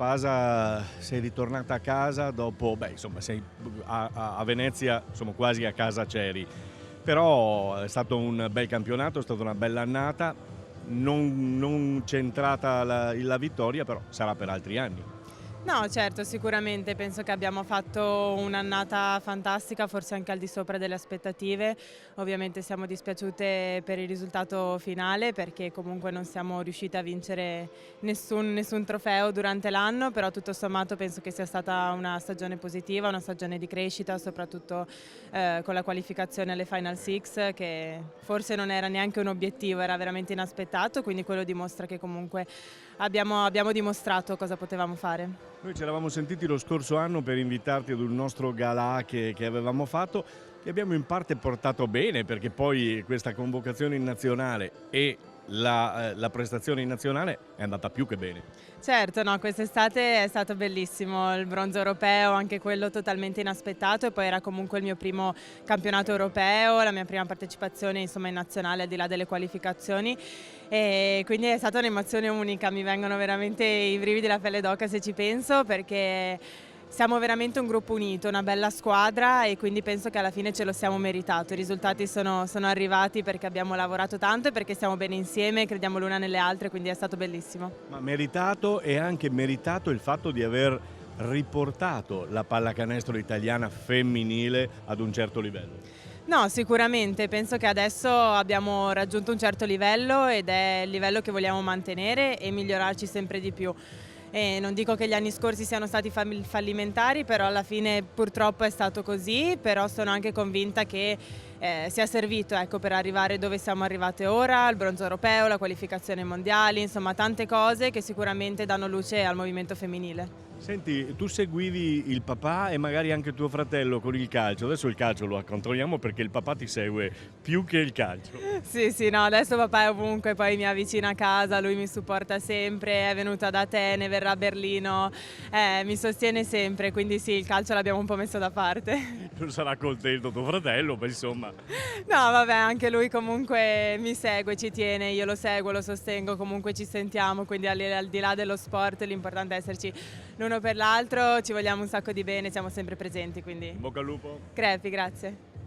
Pasa sei ritornata a casa dopo, beh, insomma, sei a Venezia, insomma, quasi a casa c'eri. Però è stato un bel campionato, è stata una bella annata, non centrata la vittoria, però sarà per altri anni. No, certo, sicuramente penso che abbiamo fatto un'annata fantastica, forse anche al di sopra delle aspettative. Ovviamente siamo dispiaciute per il risultato finale perché comunque non siamo riuscite a vincere nessun trofeo durante l'anno, però tutto sommato penso che sia stata una stagione positiva, una stagione di crescita, soprattutto con la qualificazione alle Final Six, che forse non era neanche un obiettivo, era veramente inaspettato, quindi quello dimostra che comunque abbiamo dimostrato cosa potevamo fare. Noi ci eravamo sentiti lo scorso anno per invitarti ad un nostro galà che avevamo fatto, che abbiamo in parte portato bene, perché poi questa convocazione in nazionale e la prestazione in nazionale è andata più che bene. Certo, no, quest'estate è stato bellissimo, il bronzo europeo, anche quello totalmente inaspettato, e poi era comunque il mio primo campionato europeo, la mia prima partecipazione insomma in nazionale al di là delle qualificazioni, e quindi è stata un'emozione unica, mi vengono veramente i brividi alla pelle d'oca se ci penso, perché siamo veramente un gruppo unito, una bella squadra, e quindi penso che alla fine ce lo siamo meritato. I risultati sono arrivati perché abbiamo lavorato tanto e perché stiamo bene insieme, crediamo l'una nelle altre, quindi è stato bellissimo. Ma meritato, e anche meritato il fatto di aver riportato la pallacanestro italiana femminile ad un certo livello. No, sicuramente, penso che adesso abbiamo raggiunto un certo livello ed è il livello che vogliamo mantenere e migliorarci sempre di più. E non dico che gli anni scorsi siano stati fallimentari, però alla fine purtroppo è stato così, però sono anche convinta che sia servito, ecco, per arrivare dove siamo arrivate ora, il bronzo europeo, la qualificazione ai mondiali, insomma tante cose che sicuramente danno luce al movimento femminile. Senti, tu seguivi il papà e magari anche tuo fratello con il calcio. Adesso il calcio lo controlliamo perché il papà ti segue più che il calcio. Sì, sì, no, adesso papà è ovunque, poi mi avvicina a casa, lui mi supporta sempre, è venuto ad Atene, verrà a Berlino, mi sostiene sempre, quindi sì, il calcio l'abbiamo un po' messo da parte. Non sarà contento tuo fratello, ma insomma. No, vabbè, anche lui comunque mi segue, ci tiene, io lo seguo, lo sostengo, comunque ci sentiamo, quindi al di là dello sport l'importante è esserci l'uno per l'altro, ci vogliamo un sacco di bene, siamo sempre presenti, quindi In bocca al lupo. crepi, grazie.